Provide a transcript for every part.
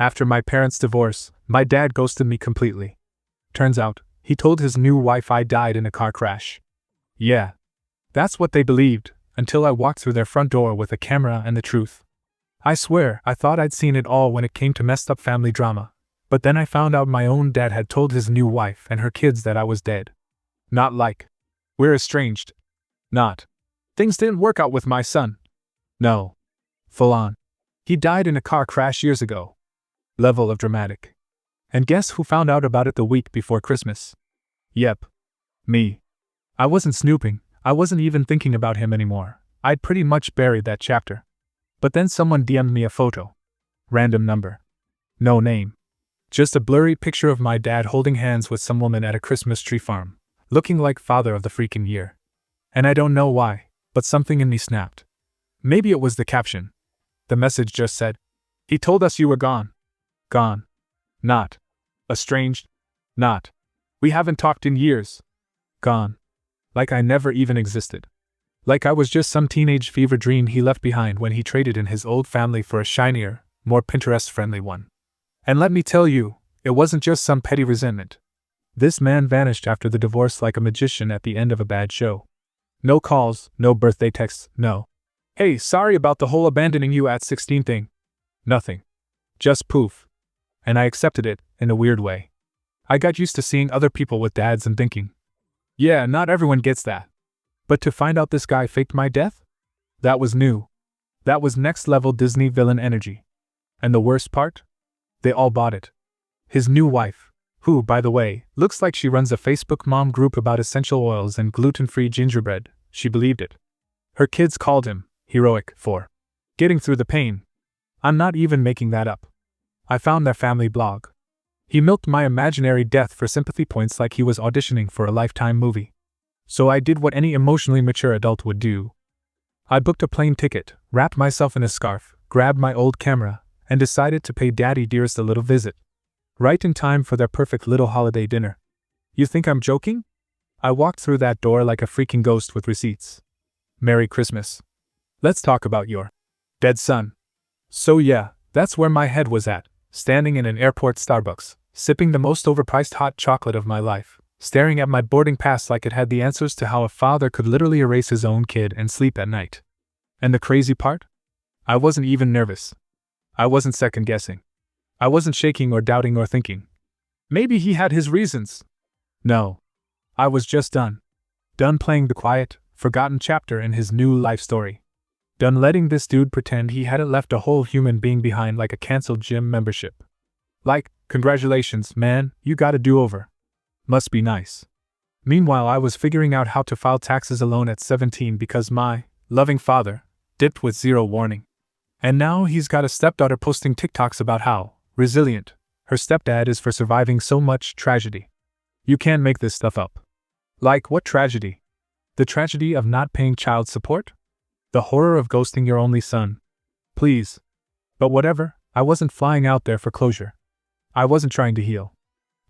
After my parents' divorce, my dad ghosted me completely. Turns out, he told his new wife I died in a car crash. Yeah. That's what they believed, until I walked through their front door with a camera and the truth. I swear, I thought I'd seen it all when it came to messed up family drama, but then I found out my own dad had told his new wife and her kids that I was dead. Not like we're estranged. Not things didn't work out with my son. No. Full on. He died in a car crash years ago. Level of dramatic. And guess who found out about it the week before Christmas? Yep. Me. I wasn't snooping, I wasn't even thinking about him anymore. I'd pretty much buried that chapter. But then someone DM'd me a photo. Random number. No name. Just a blurry picture of my dad holding hands with some woman at a Christmas tree farm, looking like father of the freaking year. And I don't know why, but something in me snapped. Maybe it was the caption. The message just said, "He told us you were gone." Gone. Not. Estranged. Not. We haven't talked in years. Gone. Like I never even existed. Like I was just some teenage fever dream he left behind when he traded in his old family for a shinier, more Pinterest-friendly one. And let me tell you, it wasn't just some petty resentment. This man vanished after the divorce like a magician at the end of a bad show. No calls, no birthday texts, no. "Hey, sorry about the whole abandoning you at 16 thing." Nothing. Just poof. And I accepted it, in a weird way. I got used to seeing other people with dads and thinking, yeah, not everyone gets that. But to find out this guy faked my death? That was new. That was next level Disney villain energy. And the worst part? They all bought it. His new wife, who, by the way, looks like she runs a Facebook mom group about essential oils and gluten-free gingerbread, she believed it. Her kids called him heroic for getting through the pain. I'm not even making that up. I found their family blog. He milked my imaginary death for sympathy points like he was auditioning for a Lifetime movie. So I did what any emotionally mature adult would do. I booked a plane ticket, wrapped myself in a scarf, grabbed my old camera, and decided to pay Daddy Dearest a little visit. Right in time for their perfect little holiday dinner. You think I'm joking? I walked through that door like a freaking ghost with receipts. Merry Christmas. Let's talk about your dead son. So yeah, that's where my head was at, standing in an airport Starbucks, sipping the most overpriced hot chocolate of my life, staring at my boarding pass like it had the answers to how a father could literally erase his own kid and sleep at night. And the crazy part? I wasn't even nervous. I wasn't second-guessing. I wasn't shaking or doubting or thinking, maybe he had his reasons. No. I was just done. Done playing the quiet, forgotten chapter in his new life story. Done letting this dude pretend he hadn't left a whole human being behind like a cancelled gym membership. Like, congratulations, man, you got a do-over. Must be nice. Meanwhile, I was figuring out how to file taxes alone at 17 because my loving father dipped with zero warning. And now he's got a stepdaughter posting TikToks about how resilient her stepdad is for surviving so much tragedy. You can't make this stuff up. Like, what tragedy? The tragedy of not paying child support? The horror of ghosting your only son? Please. But whatever, I wasn't flying out there for closure. I wasn't trying to heal.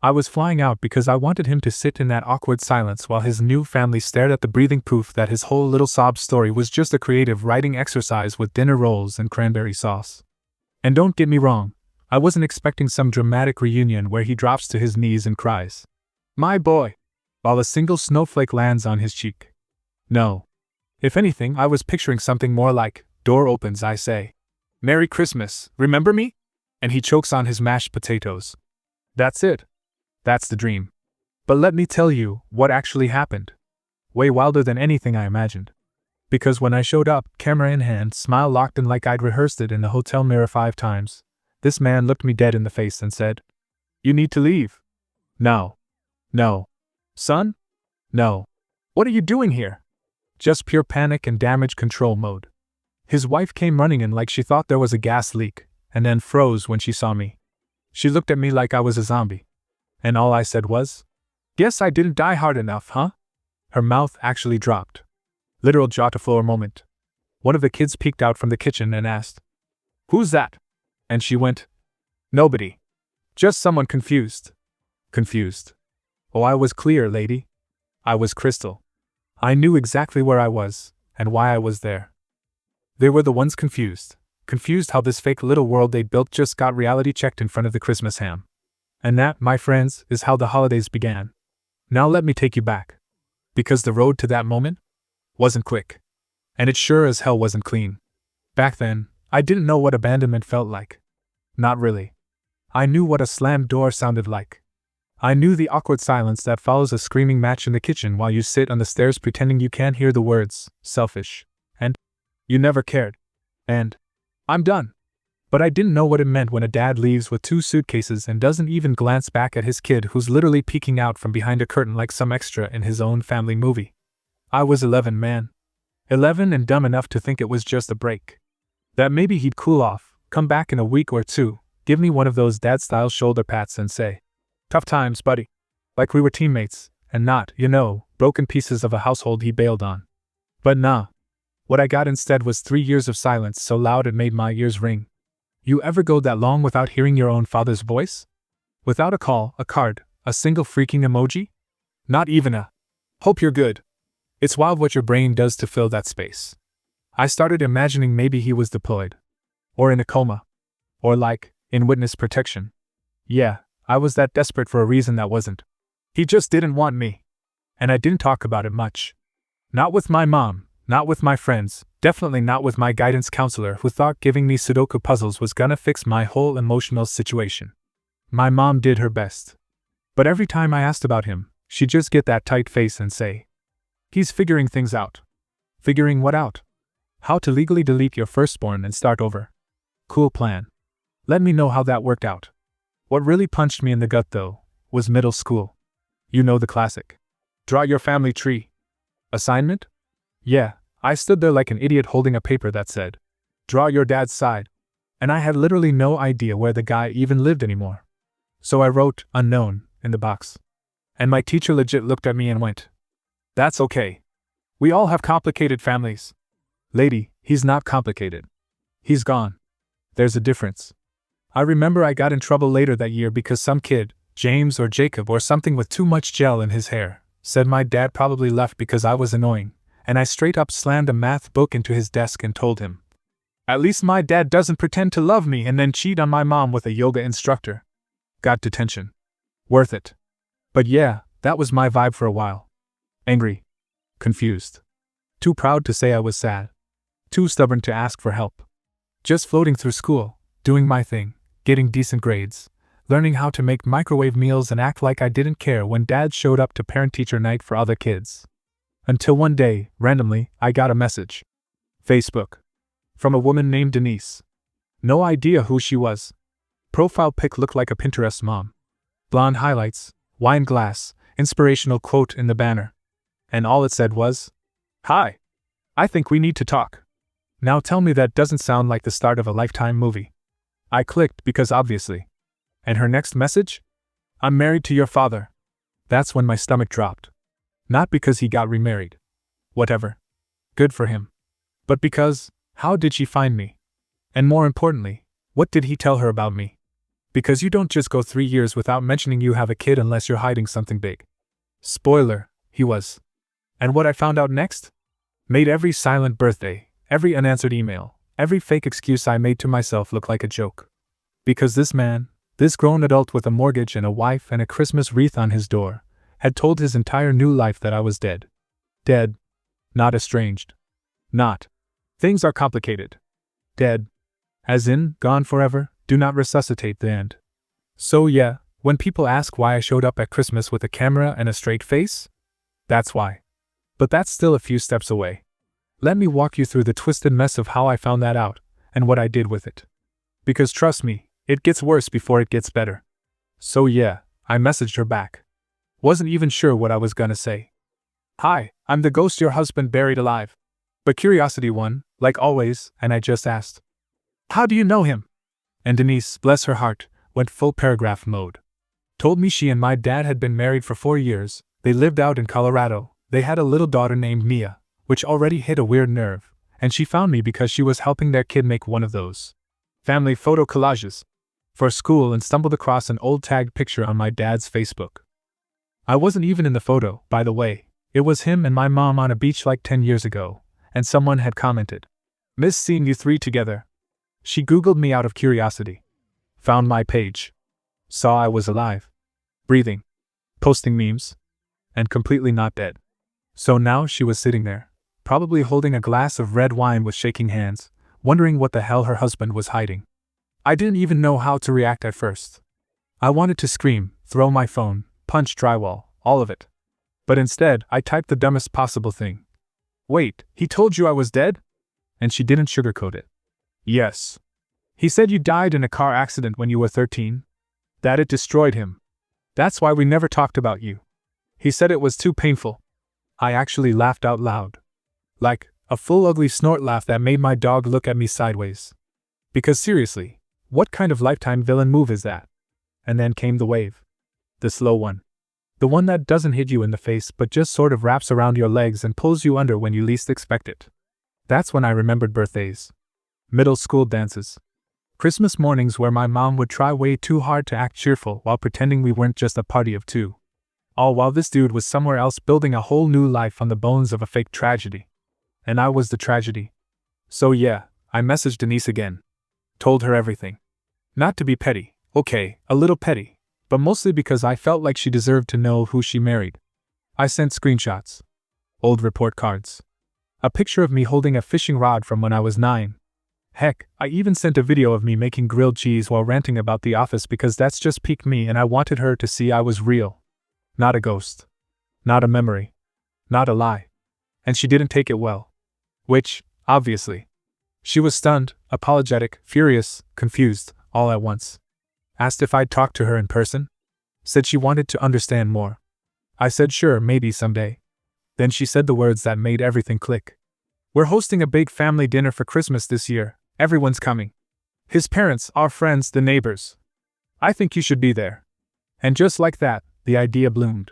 I was flying out because I wanted him to sit in that awkward silence while his new family stared at the breathing proof that his whole little sob story was just a creative writing exercise with dinner rolls and cranberry sauce. And don't get me wrong, I wasn't expecting some dramatic reunion where he drops to his knees and cries, "My boy," while a single snowflake lands on his cheek. No. If anything, I was picturing something more like, door opens, I say, "Merry Christmas, remember me?" And he chokes on his mashed potatoes. That's it. That's the dream. But let me tell you what actually happened. Way wilder than anything I imagined. Because when I showed up, camera in hand, smile locked in like I'd rehearsed it in the hotel mirror 5 times, this man looked me dead in the face and said, "You need to leave." No. No. Son? No. What are you doing here? Just pure panic and damage control mode. His wife came running in like she thought there was a gas leak, and then froze when she saw me. She looked at me like I was a zombie. And all I said was, "Guess I didn't die hard enough, huh?" Her mouth actually dropped. Literal jaw-to-floor moment. One of the kids peeked out from the kitchen and asked, "Who's that?" And she went, "Nobody. Just someone confused." Confused. Oh, I was clear, lady. I was crystal. I knew exactly where I was, and why I was there. They were the ones confused. confused how this fake little world they'd built just got reality checked in front of the Christmas ham. And that, my friends, is how the holidays began. Now let me take you back. Because the road to that moment wasn't quick. And it sure as hell wasn't clean. Back then, I didn't know what abandonment felt like. Not really. I knew what a slammed door sounded like. I knew the awkward silence that follows a screaming match in the kitchen while you sit on the stairs pretending you can't hear the words, selfish, and you never cared, and I'm done. But I didn't know what it meant when a dad leaves with 2 suitcases and doesn't even glance back at his kid who's literally peeking out from behind a curtain like some extra in his own family movie. I was 11, man. 11 and dumb enough to think it was just a break. That maybe he'd cool off, come back in a week or 2, give me one of those dad-style shoulder pats and say, "Tough times, buddy." Like we were teammates, and not, broken pieces of a household he bailed on. But nah. What I got instead was 3 years of silence so loud it made my ears ring. You ever go that long without hearing your own father's voice? Without a call, a card, a single freaking emoji? Not even a "hope you're good." It's wild what your brain does to fill that space. I started imagining maybe he was deployed. Or in a coma. Or in witness protection. Yeah, I was that desperate for a reason that wasn't. He just didn't want me. And I didn't talk about it much. Not with my mom, not with my friends, definitely not with my guidance counselor who thought giving me Sudoku puzzles was gonna fix my whole emotional situation. My mom did her best. But every time I asked about him, she'd just get that tight face and say, "He's figuring things out." Figuring what out? How to legally delete your firstborn and start over. Cool plan. Let me know how that worked out. What really punched me in the gut, though, was middle school. You know the classic. Draw your family tree. Assignment? Yeah, I stood there like an idiot holding a paper that said, "Draw your dad's side." And I had literally no idea where the guy even lived anymore. So I wrote, "Unknown," in the box. And my teacher legit looked at me and went, "That's okay. We all have complicated families. Lady, he's not complicated. He's gone. There's a difference." I remember I got in trouble later that year because some kid, James or Jacob or something with too much gel in his hair, said my dad probably left because I was annoying, and I straight up slammed a math book into his desk and told him, "At least my dad doesn't pretend to love me and then cheat on my mom with a yoga instructor." Got detention. Worth it. But yeah, that was my vibe for a while. Angry. Confused. Too proud to say I was sad. Too stubborn to ask for help. Just floating through school, doing my thing, getting decent grades, learning how to make microwave meals and act like I didn't care when dad showed up to parent-teacher night for other kids. Until one day, randomly, I got a message. Facebook. From a woman named Denise. No idea who she was. Profile pic looked like a Pinterest mom. Blonde highlights, wine glass, inspirational quote in the banner. And all it said was, "Hi. I think we need to talk." Now tell me that doesn't sound like the start of a Lifetime movie. I clicked because obviously. And her next message? "I'm married to your father." That's when my stomach dropped. Not because he got remarried. Whatever. Good for him. But because, how did she find me? And more importantly, what did he tell her about me? Because you don't just go 3 years without mentioning you have a kid unless you're hiding something big. Spoiler, he was. And what I found out next? Made every silent birthday, every unanswered email, every fake excuse I made to myself look like a joke. Because this man, this grown adult with a mortgage and a wife and a Christmas wreath on his door, had told his entire new life that I was dead. Dead. Not estranged. Not. Things are complicated. Dead. As in, gone forever, do not resuscitate the end. So yeah, when people ask why I showed up at Christmas with a camera and a straight face, that's why. But that's still a few steps away. Let me walk you through the twisted mess of how I found that out, and what I did with it. Because trust me, it gets worse before it gets better. So yeah, I messaged her back. Wasn't even sure what I was gonna say. "Hi, I'm the ghost your husband buried alive." But curiosity won, like always, and I just asked, "How do you know him?" And Denise, bless her heart, went full paragraph mode. Told me she and my dad had been married for 4 years, they lived out in Colorado, they had a little daughter named Mia, which already hit a weird nerve, and she found me because she was helping their kid make one of those family photo collages for school and stumbled across an old tagged picture on my dad's Facebook. I wasn't even in the photo, by the way. It was him and my mom on a beach like 10 years ago, and someone had commented, "Miss seeing you 3 together." She Googled me out of curiosity. Found my page. Saw I was alive. Breathing. Posting memes. And completely not dead. So now she was sitting there, probably holding a glass of red wine with shaking hands, wondering what the hell her husband was hiding. I didn't even know how to react at first. I wanted to scream, throw my phone, punch drywall, all of it. But instead, I typed the dumbest possible thing. Wait, he told you I was dead? And she didn't sugarcoat it. Yes. He said you died in a car accident when you were 13? That it destroyed him. That's why we never talked about you. He said it was too painful. I actually laughed out loud. Like, a full ugly snort laugh that made my dog look at me sideways. Because seriously, what kind of Lifetime villain move is that? And then came the wave. The slow one. The one that doesn't hit you in the face but just sort of wraps around your legs and pulls you under when you least expect it. That's when I remembered birthdays. Middle school dances. Christmas mornings where my mom would try way too hard to act cheerful while pretending we weren't just a party of two. All while this dude was somewhere else building a whole new life on the bones of a fake tragedy. And I was the tragedy. So yeah, I messaged Denise again. Told her everything. Not to be petty, okay, a little petty, but mostly because I felt like she deserved to know who she married. I sent screenshots. Old report cards. A picture of me holding a fishing rod from when I was 9. Heck, I even sent a video of me making grilled cheese while ranting about The Office because that's just peak me and I wanted her to see I was real. Not a ghost. Not a memory. Not a lie. And she didn't take it well. Which, obviously. She was stunned, apologetic, furious, confused, all at once. Asked if I'd talk to her in person. Said she wanted to understand more. I said sure, maybe someday. Then she said the words that made everything click. We're hosting a big family dinner for Christmas this year. Everyone's coming. His parents, our friends, the neighbors. I think you should be there. And just like that, the idea bloomed.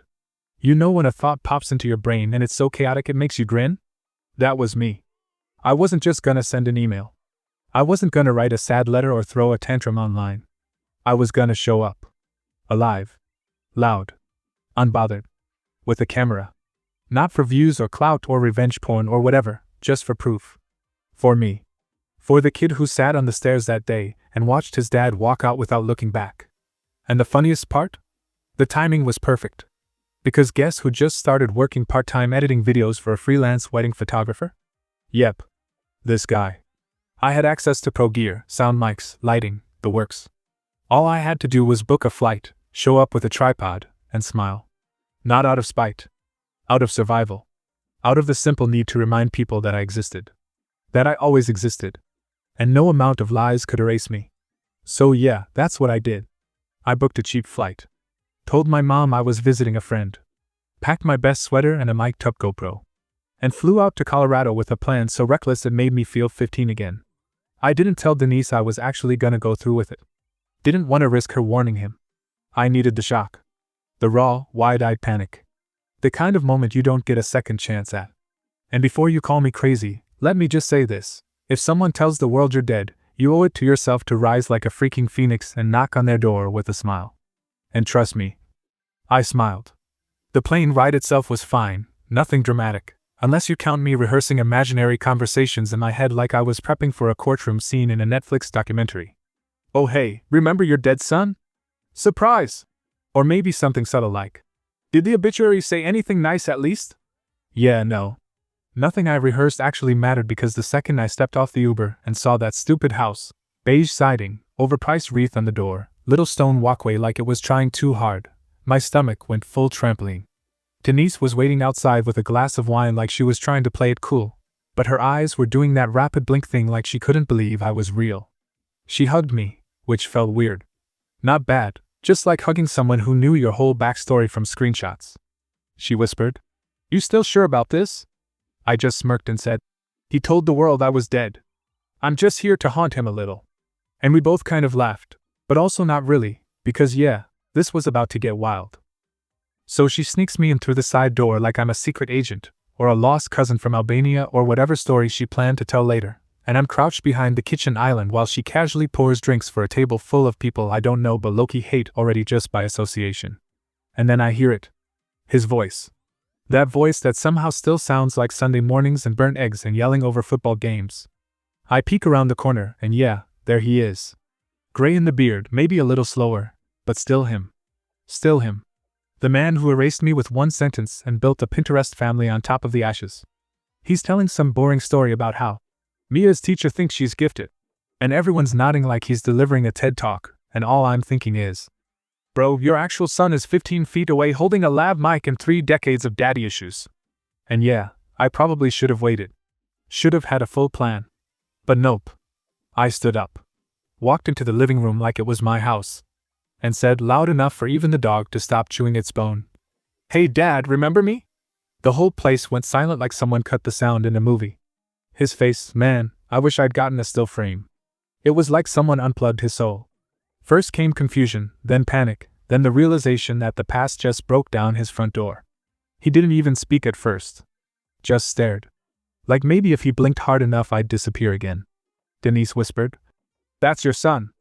You know when a thought pops into your brain and it's so chaotic it makes you grin? That was me. I wasn't just gonna send an email. I wasn't gonna write a sad letter or throw a tantrum online. I was gonna show up. Alive. Loud. Unbothered. With a camera. Not for views or clout or revenge porn or whatever, just for proof. For me. For the kid who sat on the stairs that day and watched his dad walk out without looking back. And the funniest part? The timing was perfect. Because guess who just started working part-time editing videos for a freelance wedding photographer? Yep. This guy. I had access to pro gear, sound mics, lighting, the works. All I had to do was book a flight, show up with a tripod, and smile. Not out of spite. Out of survival. Out of the simple need to remind people that I existed. That I always existed. And no amount of lies could erase me. So yeah, that's what I did. I booked a cheap flight. Told my mom I was visiting a friend. Packed my best sweater and a mic'd up GoPro. And flew out to Colorado with a plan so reckless it made me feel 15 again. I didn't tell Denise I was actually gonna go through with it. Didn't want to risk her warning him. I needed the shock. The raw, wide-eyed panic. The kind of moment you don't get a second chance at. And before you call me crazy, let me just say this. If someone tells the world you're dead, you owe it to yourself to rise like a freaking phoenix and knock on their door with a smile. And trust me. I smiled. The plane ride itself was fine, nothing dramatic, unless you count me rehearsing imaginary conversations in my head like I was prepping for a courtroom scene in a Netflix documentary. Oh hey, remember your dead son? Surprise! Or maybe something subtle like, did the obituary say anything nice at least? Yeah, no. Nothing I rehearsed actually mattered because the second I stepped off the Uber and saw that stupid house, beige siding, overpriced wreath on the door, little stone walkway like it was trying too hard, my stomach went full trampoline. Denise was waiting outside with a glass of wine like she was trying to play it cool, but her eyes were doing that rapid blink thing like she couldn't believe I was real. She hugged me, which felt weird. Not bad, just like hugging someone who knew your whole backstory from screenshots. She whispered, "You still sure about this?" I just smirked and said, "He told the world I was dead. I'm just here to haunt him a little." And we both kind of laughed, but also not really, because yeah, this was about to get wild. So she sneaks me in through the side door like I'm a secret agent, or a lost cousin from Albania or whatever story she planned to tell later, and I'm crouched behind the kitchen island while she casually pours drinks for a table full of people I don't know but low-key hate already just by association. And then I hear it. His voice. That voice that somehow still sounds like Sunday mornings and burnt eggs and yelling over football games. I peek around the corner, and yeah, There he is. Gray in the beard, maybe a little slower, but still him. Still him. The man who erased me with one sentence and built a Pinterest family on top of the ashes. He's telling some boring story about how Mia's teacher thinks she's gifted. And everyone's nodding like he's delivering a TED Talk, and all I'm thinking is, bro, your actual son is 15 feet away holding a lav mic and 3 decades of daddy issues. And yeah, I probably should have waited. Should have had a full plan. But nope. I stood up, walked into the living room like it was my house, and said loud enough for even the dog to stop chewing its bone, "Hey Dad, remember me?" The whole place went silent like someone cut the sound in a movie. His face, man, I wish I'd gotten a still frame. It was like someone unplugged his soul. First came confusion, then panic, then the realization that the past just broke down his front door. He didn't even speak at first. Just stared. Like maybe if he blinked hard enough I'd disappear again. Denise whispered, "That's your son.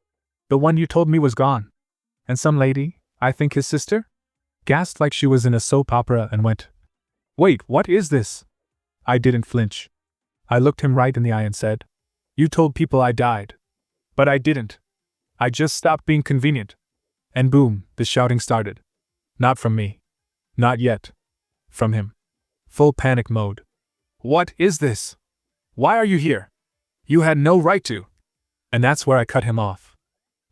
The one you told me was gone." And some lady, I think his sister, gasped like she was in a soap opera and went, "Wait, what is this?" I didn't flinch. I looked him right in the eye and said, "You told people I died." But I didn't. I just stopped being convenient. And boom, the shouting started. Not from me. Not yet. From him. Full panic mode. "What is this? Why are you here? You had no right to." And that's where I cut him off.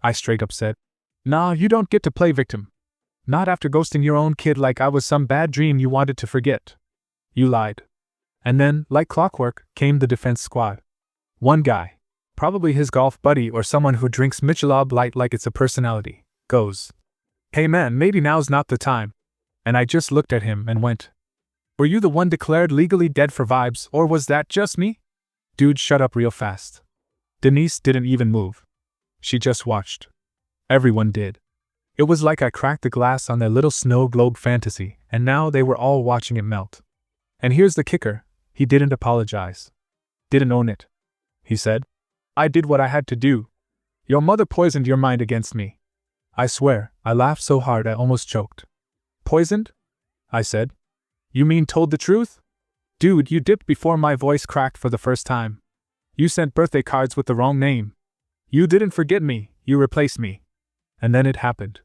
I straight up said, "Nah, you don't get to play victim. Not after ghosting your own kid like I was some bad dream you wanted to forget. You lied." And then, like clockwork, came the defense squad. One guy, probably his golf buddy or someone who drinks Michelob Light like it's a personality, goes, "Hey man, maybe now's not the time." And I just looked at him and went, "Were you the one declared legally dead for vibes, or was that just me?" Dude shut up real fast. Denise didn't even move. She just watched. Everyone did. It was like I cracked the glass on their little snow globe fantasy, and now they were all watching it melt. And here's the kicker, he didn't apologize. Didn't own it. He said, "I did what I had to do. Your mother poisoned your mind against me." I swear, I laughed so hard I almost choked. "Poisoned?" I said. "You mean told the truth?" "Dude, you dipped before my voice cracked for the first time. You sent birthday cards with the wrong name. You didn't forget me, you replaced me." And then it happened.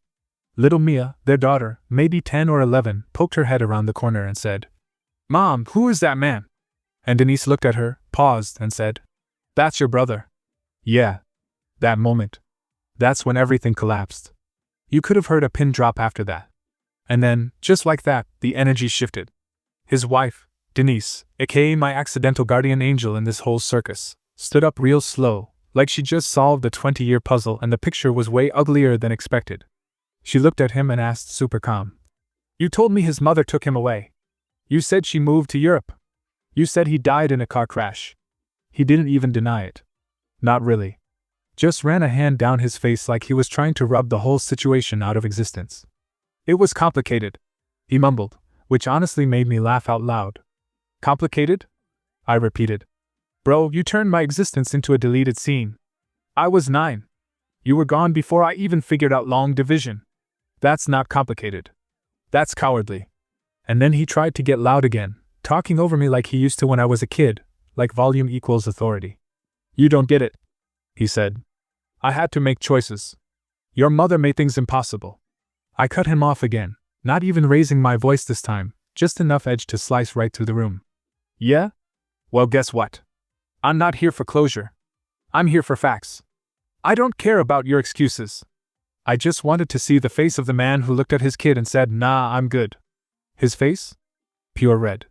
Little Mia, their daughter, maybe 10 or 11, poked her head around the corner and said, "Mom, who is that man?" And Denise looked at her, paused, and said, "That's your brother." Yeah. That moment. That's when everything collapsed. You could have heard a pin drop after that. And then, just like that, the energy shifted. His wife, Denise, aka my accidental guardian angel in this whole circus, stood up real slow, like she just solved a 20-year puzzle and the picture was way uglier than expected. She looked at him and asked super calm, "You told me his mother took him away. You said she moved to Europe. You said he died in a car crash." He didn't even deny it. Not really. Just ran a hand down his face like he was trying to rub the whole situation out of existence. "It was complicated," he mumbled, which honestly made me laugh out loud. "Complicated?" I repeated. "Bro, you turned my existence into a deleted scene. I was 9. You were gone before I even figured out long division. That's not complicated. That's cowardly." And then he tried to get loud again, talking over me like he used to when I was a kid, like volume equals authority. "You don't get it," he said. "I had to make choices. Your mother made things impossible." I cut him off again, not even raising my voice this time, just enough edge to slice right through the room. "Yeah? Well, guess what? I'm not here for closure. I'm here for facts. I don't care about your excuses." I just wanted to see the face of the man who looked at his kid and said, "Nah, I'm good." His face? Pure red.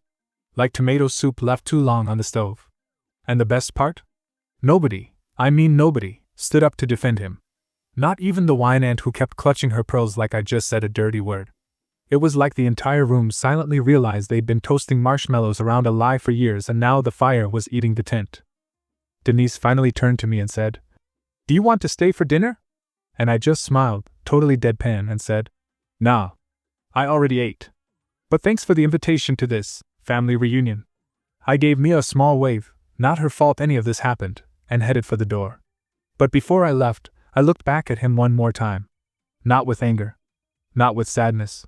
Like tomato soup left too long on the stove. And the best part? Nobody, I mean nobody, stood up to defend him. Not even the wine ant who kept clutching her pearls like I just said a dirty word. It was like the entire room silently realized they'd been toasting marshmallows around a lie for years and now the fire was eating the tent. Denise finally turned to me and said, "Do you want to stay for dinner?" And I just smiled, totally deadpan, and said, "Nah. I already ate. But thanks for the invitation to this family reunion." I gave Mia a small wave, not her fault any of this happened, and headed for the door. But before I left, I looked back at him one more time. Not with anger. Not with sadness.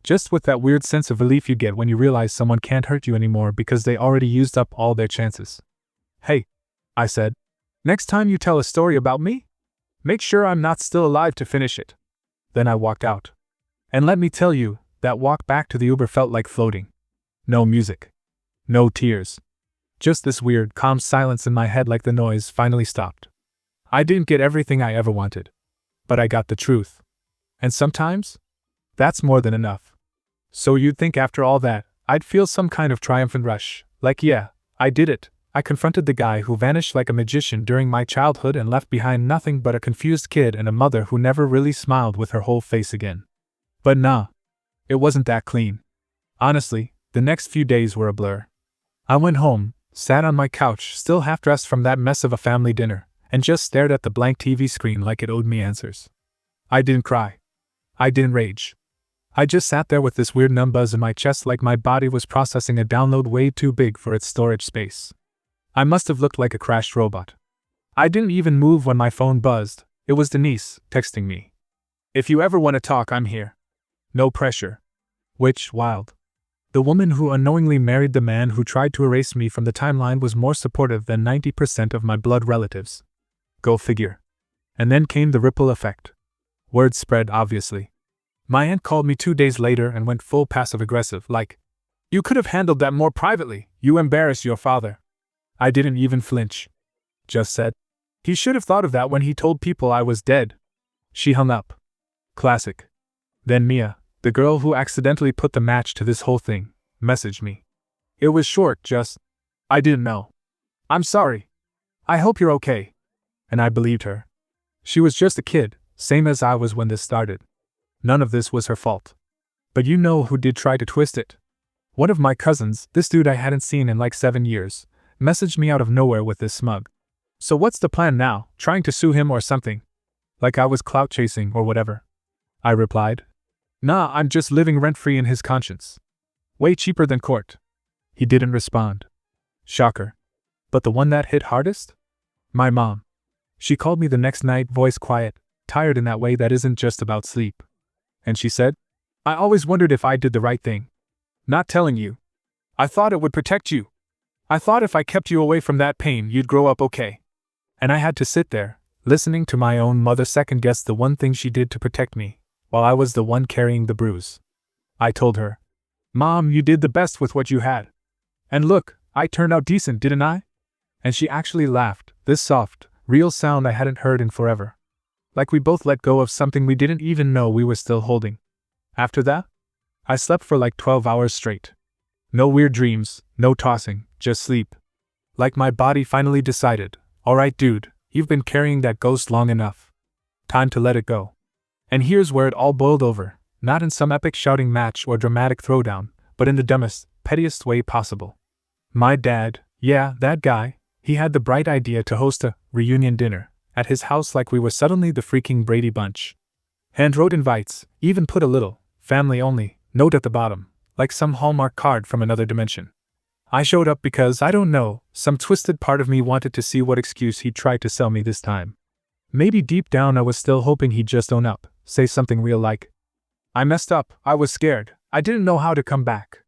Just with that weird sense of relief you get when you realize someone can't hurt you anymore because they already used up all their chances. "Hey," I said. Next time you tell a story about me, make sure I'm not still alive to finish it. Then I walked out. And let me tell you, that walk back to the Uber felt like floating. No music. No tears. Just this weird, calm silence in my head like the noise finally stopped. I didn't get everything I ever wanted. But I got the truth. And sometimes, that's more than enough. So you'd think after all that, I'd feel some kind of triumphant rush, like yeah, I did it. I confronted the guy who vanished like a magician during my childhood and left behind nothing but a confused kid and a mother who never really smiled with her whole face again. But nah, it wasn't that clean. Honestly, the next few days were a blur. I went home, sat on my couch, still half-dressed from that mess of a family dinner, and just stared at the blank TV screen like it owed me answers. I didn't cry. I didn't rage. I just sat there with this weird numb buzz in my chest like my body was processing a download way too big for its storage space. I must have looked like a crashed robot. I didn't even move when my phone buzzed. It was Denise, texting me. If you ever want to talk, I'm here. No pressure. Which, wild. The woman who unknowingly married the man who tried to erase me from the timeline was more supportive than 90% of my blood relatives. Go figure. And then came the ripple effect. Word spread, obviously. My aunt called me 2 days later and went full passive-aggressive, like, "You could have handled that more privately, you embarrassed your father." I didn't even flinch. Just said, "He should have thought of that when he told people I was dead." She hung up. Classic. Then Mia, the girl who accidentally put the match to this whole thing, messaged me. It was short, just, "I didn't know. I'm sorry. I hope you're okay." And I believed her. She was just a kid, same as I was when this started. None of this was her fault. But you know who did try to twist it? One of my cousins, this dude I hadn't seen in like 7 years, messaged me out of nowhere with this smug. "So what's the plan now, trying to sue him or something?" Like I was clout chasing or whatever. I replied, "Nah, I'm just living rent-free in his conscience. Way cheaper than court." He didn't respond. Shocker. But the one that hit hardest? My mom. She called me the next night, voice quiet, tired in that way that isn't just about sleep. And she said, "I always wondered if I did the right thing. Not telling you. I thought it would protect you. I thought if I kept you away from that pain, you'd grow up okay." And I had to sit there, listening to my own mother second-guess the one thing she did to protect me, while I was the one carrying the bruise. I told her, "Mom, you did the best with what you had. And look, I turned out decent, didn't I?" And she actually laughed, this soft, real sound I hadn't heard in forever. Like we both let go of something we didn't even know we were still holding. After that, I slept for like 12 hours straight. No weird dreams, no tossing, just sleep. Like my body finally decided, "Alright dude, you've been carrying that ghost long enough. Time to let it go." And here's where it all boiled over, not in some epic shouting match or dramatic throwdown, but in the dumbest, pettiest way possible. My dad, yeah, that guy, he had the bright idea to host a reunion dinner at his house like we were suddenly the freaking Brady Bunch. Hand-wrote invites, even put a little, family only, note at the bottom, like some Hallmark card from another dimension. I showed up because, I don't know, some twisted part of me wanted to see what excuse he'd try to sell me this time. Maybe deep down I was still hoping he'd just own up, say something real like, "I messed up, I was scared, I didn't know how to come back."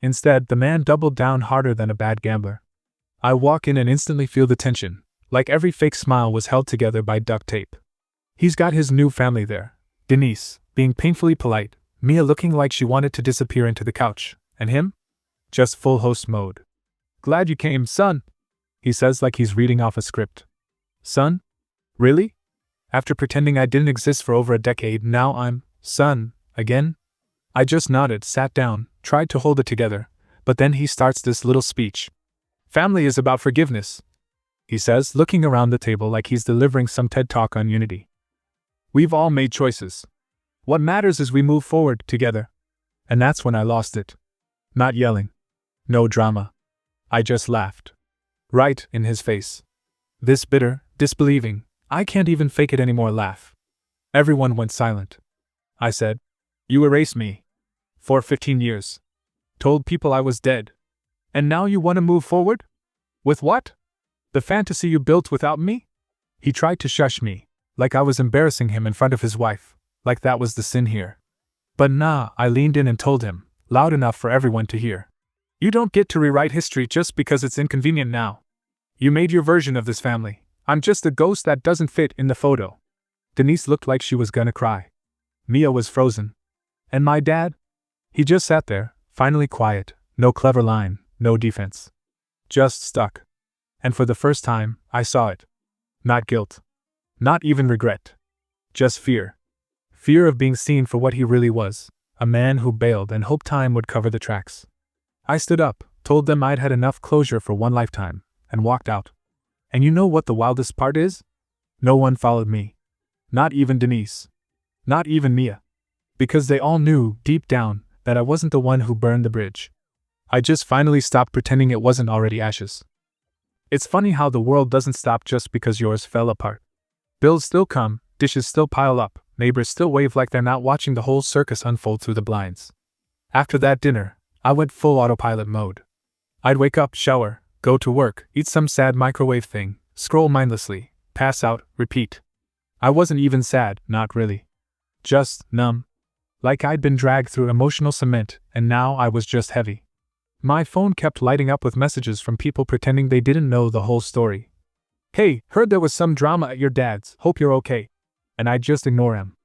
Instead, the man doubled down harder than a bad gambler. I walk in and instantly feel the tension, like every fake smile was held together by duct tape. He's got his new family there, Denise, being painfully polite, Mia looking like she wanted to disappear into the couch, and him? Just full host mode. "Glad you came, son," he says like he's reading off a script. Son? Really? After pretending I didn't exist for over a decade, now I'm son again? I just nodded, sat down, tried to hold it together, but then he starts this little speech. "Family is about forgiveness," he says, looking around the table like he's delivering some TED talk on unity. "We've all made choices. What matters is we move forward together." And that's when I lost it. Not yelling. No drama. I just laughed. Right in his face. This bitter, disbelieving, I can't even fake it anymore laugh. Everyone went silent. I said, "You erased me. For 15 years. Told people I was dead. And now you want to move forward? With what? The fantasy you built without me?" He tried to shush me, like I was embarrassing him in front of his wife, like that was the sin here. But nah, I leaned in and told him, loud enough for everyone to hear. "You don't get to rewrite history just because it's inconvenient now. You made your version of this family. I'm just a ghost that doesn't fit in the photo. Denise looked like she was gonna cry. Mia was frozen. And my dad? He just sat there, finally quiet, no clever line, no defense. Just stuck. And for the first time, I saw it. Not guilt. Not even regret. Just fear. Fear of being seen for what he really was, a man who bailed and hoped time would cover the tracks. I stood up, told them I'd had enough closure for one lifetime, and walked out. And you know what the wildest part is? No one followed me. Not even Denise. Not even Mia. Because they all knew, deep down, that I wasn't the one who burned the bridge. I just finally stopped pretending it wasn't already ashes. It's funny how the world doesn't stop just because yours fell apart. Bills still come, dishes still pile up, neighbors still wave like they're not watching the whole circus unfold through the blinds. After that dinner, I went full autopilot mode. I'd wake up, shower, go to work, eat some sad microwave thing, scroll mindlessly, pass out, repeat. I wasn't even sad, not really. Just numb. Like I'd been dragged through emotional cement, and now I was just heavy. My phone kept lighting up with messages from people pretending they didn't know the whole story. Hey, heard there was some drama at your dad's, hope you're okay. And I'd just ignore him.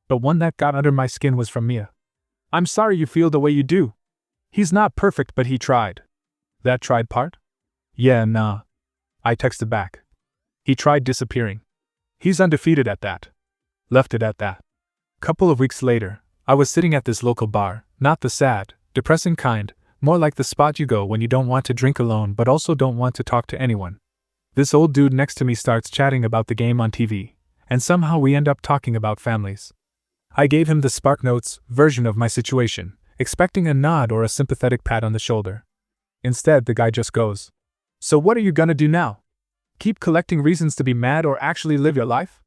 But one that got under my skin was from Mia. I'm sorry you feel the way you do. He's not perfect, but he tried. That tried part? Yeah, nah. I texted back. He tried disappearing. He's undefeated at that. Left it at that. Couple of weeks later, I was sitting at this local bar, not the sad, depressing kind, more like the spot you go when you don't want to drink alone but also don't want to talk to anyone. This old dude next to me starts chatting about the game on TV, and somehow we end up talking about families. I gave him the SparkNotes version of my situation, expecting a nod or a sympathetic pat on the shoulder. Instead, the guy just goes, "So what are you gonna do now? Keep collecting reasons to be mad or actually live your life?"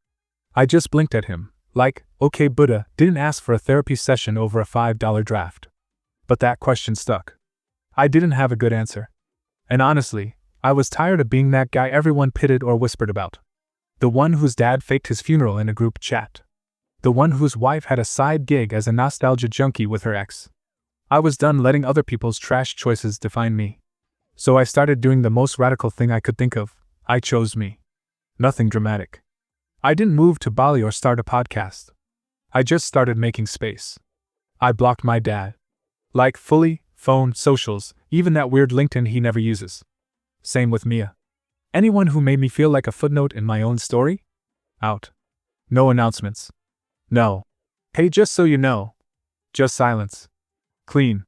I just blinked at him, like, okay, Buddha, didn't ask for a therapy session over a $5 draft. But that question stuck. I didn't have a good answer. And honestly, I was tired of being that guy everyone pitted or whispered about. The one whose dad faked his funeral in a group chat. The one whose wife had a side gig as a nostalgia junkie with her ex. I was done letting other people's trash choices define me. So I started doing the most radical thing I could think of. I chose me. Nothing dramatic. I didn't move to Bali or start a podcast. I just started making space. I blocked my dad. Like, fully, phone, socials, even that weird LinkedIn he never uses. Same with Mia. Anyone who made me feel like a footnote in my own story? Out. No announcements. No. Hey, just so you know. Just silence. Clean.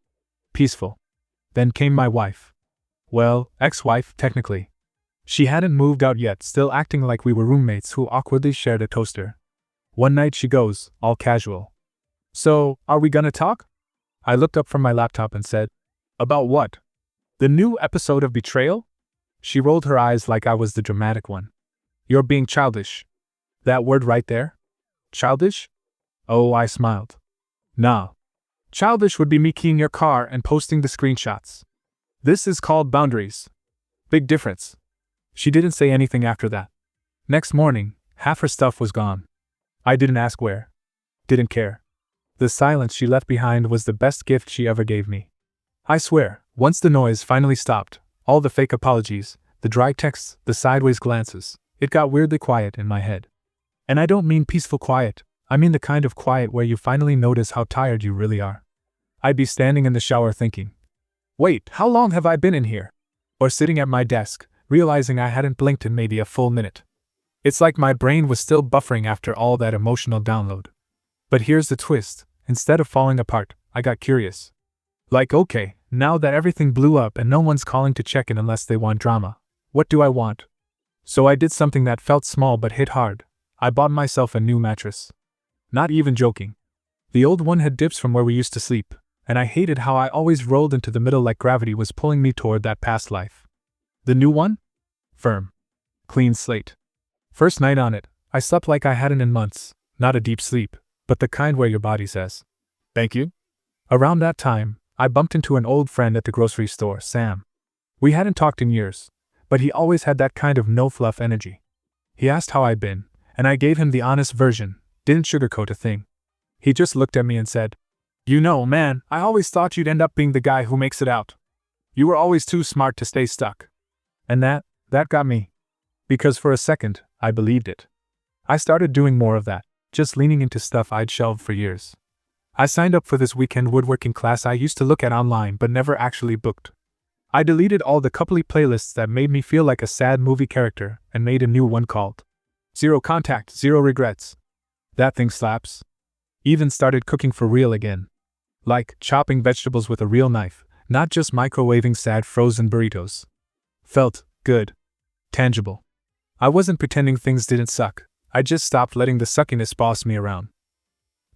Peaceful. Then came my wife. Well, ex-wife, technically. She hadn't moved out yet, still acting like we were roommates who awkwardly shared a toaster. One night she goes, all casual. "So, are we gonna talk?" I looked up from my laptop and said, "About what? The new episode of Betrayal?" She rolled her eyes like I was the dramatic one. "You're being childish." That word right there? Childish? Oh, I smiled. Nah. Childish would be me keying your car and posting the screenshots. This is called boundaries. Big difference. She didn't say anything after that. Next morning, half her stuff was gone. I didn't ask where. Didn't care. The silence she left behind was the best gift she ever gave me. I swear, once the noise finally stopped, all the fake apologies, the dry texts, the sideways glances, it got weirdly quiet in my head. And I don't mean peaceful quiet, I mean the kind of quiet where you finally notice how tired you really are. I'd be standing in the shower thinking, wait, how long have I been in here? Or sitting at my desk, realizing I hadn't blinked in maybe a full minute. It's like my brain was still buffering after all that emotional download. But here's the twist, instead of falling apart, I got curious. Like, okay, now that everything blew up and no one's calling to check in unless they want drama, what do I want? So I did something that felt small but hit hard. I bought myself a new mattress. Not even joking. The old one had dips from where we used to sleep, and I hated how I always rolled into the middle like gravity was pulling me toward that past life. The new one? Firm. Clean slate. First night on it, I slept like I hadn't in months, not a deep sleep, but the kind where your body says, "Thank you." Around that time, I bumped into an old friend at the grocery store, Sam. We hadn't talked in years, but he always had that kind of no-fluff energy. He asked how I'd been, and I gave him the honest version, didn't sugarcoat a thing. He just looked at me and said, "You know, man, I always thought you'd end up being the guy who makes it out. You were always too smart to stay stuck." And that got me. Because for a second, I believed it. I started doing more of that, just leaning into stuff I'd shelved for years. I signed up for this weekend woodworking class I used to look at online but never actually booked. I deleted all the coupley playlists that made me feel like a sad movie character and made a new one called Zero Contact, Zero Regrets. That thing slaps. Even started cooking for real again. Like chopping vegetables with a real knife, not just microwaving sad frozen burritos. Felt good. Tangible. I wasn't pretending things didn't suck. I just stopped letting the suckiness boss me around.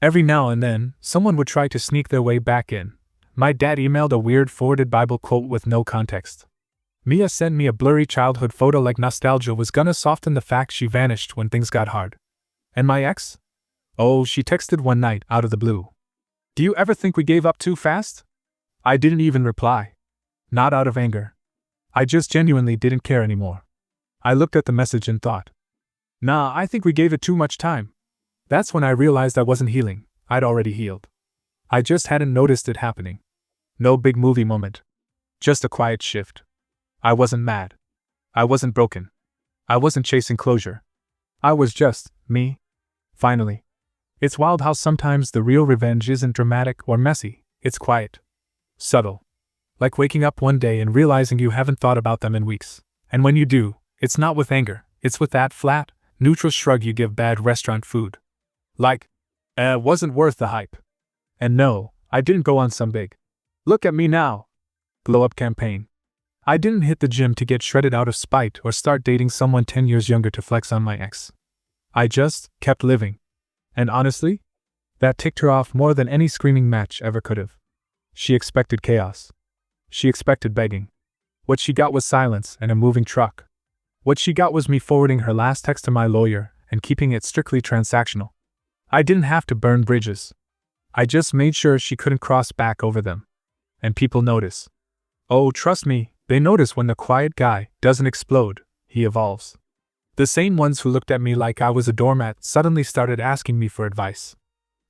Every now and then, someone would try to sneak their way back in. My dad emailed a weird forwarded Bible quote with no context. Mia sent me a blurry childhood photo like nostalgia was gonna soften the fact she vanished when things got hard. And my ex? Oh, she texted one night out of the blue. Do you ever think we gave up too fast? I didn't even reply. Not out of anger. I just genuinely didn't care anymore. I looked at the message and thought, nah, I think we gave it too much time. That's when I realized I wasn't healing. I'd already healed. I just hadn't noticed it happening. No big movie moment. Just a quiet shift. I wasn't mad. I wasn't broken. I wasn't chasing closure. I was just me. Finally. It's wild how sometimes the real revenge isn't dramatic or messy, it's quiet. Subtle. Like waking up one day and realizing you haven't thought about them in weeks. And when you do, it's not with anger, it's with that flat, neutral shrug you give bad restaurant food. Like, wasn't worth the hype. And no, I didn't go on some big, look at me now, glow-up campaign. I didn't hit the gym to get shredded out of spite or start dating someone 10 years younger to flex on my ex. I just kept living. And honestly, that ticked her off more than any screaming match ever could have. She expected chaos. She expected begging. What she got was silence and a moving truck. What she got was me forwarding her last text to my lawyer and keeping it strictly transactional. I didn't have to burn bridges. I just made sure she couldn't cross back over them. And people notice. Oh, trust me, they notice when the quiet guy doesn't explode, he evolves. The same ones who looked at me like I was a doormat suddenly started asking me for advice.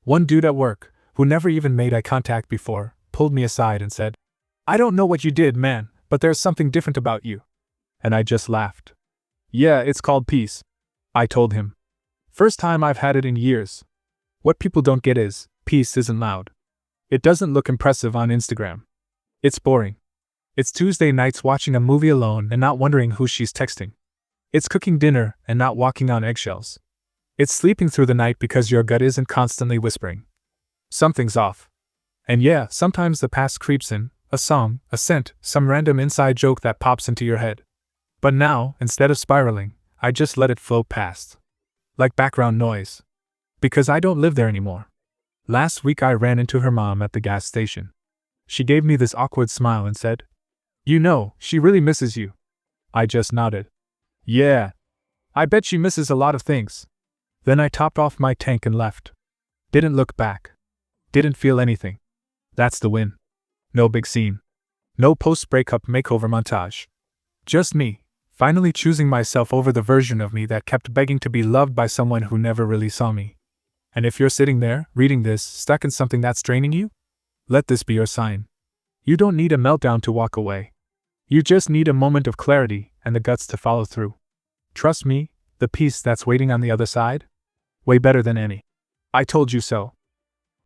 One dude at work, who never even made eye contact before, pulled me aside and said, I don't know what you did, man, but there's something different about you. And I just laughed. Yeah, it's called peace, I told him. First time I've had it in years. What people don't get is, peace isn't loud. It doesn't look impressive on Instagram. It's boring. It's Tuesday nights watching a movie alone and not wondering who she's texting. It's cooking dinner and not walking on eggshells. It's sleeping through the night because your gut isn't constantly whispering. Something's off. And yeah, sometimes the past creeps in, a song, a scent, some random inside joke that pops into your head. But now, instead of spiraling, I just let it flow past. Like background noise. Because I don't live there anymore. Last week I ran into her mom at the gas station. She gave me this awkward smile and said, You know, she really misses you. I just nodded. Yeah. I bet she misses a lot of things. Then I topped off my tank and left. Didn't look back. Didn't feel anything. That's the win. No big scene. No post-breakup makeover montage. Just me, finally choosing myself over the version of me that kept begging to be loved by someone who never really saw me. And if you're sitting there, reading this, stuck in something that's draining you, let this be your sign. You don't need a meltdown to walk away. You just need a moment of clarity and the guts to follow through. Trust me, the peace that's waiting on the other side? Way better than any I told you so.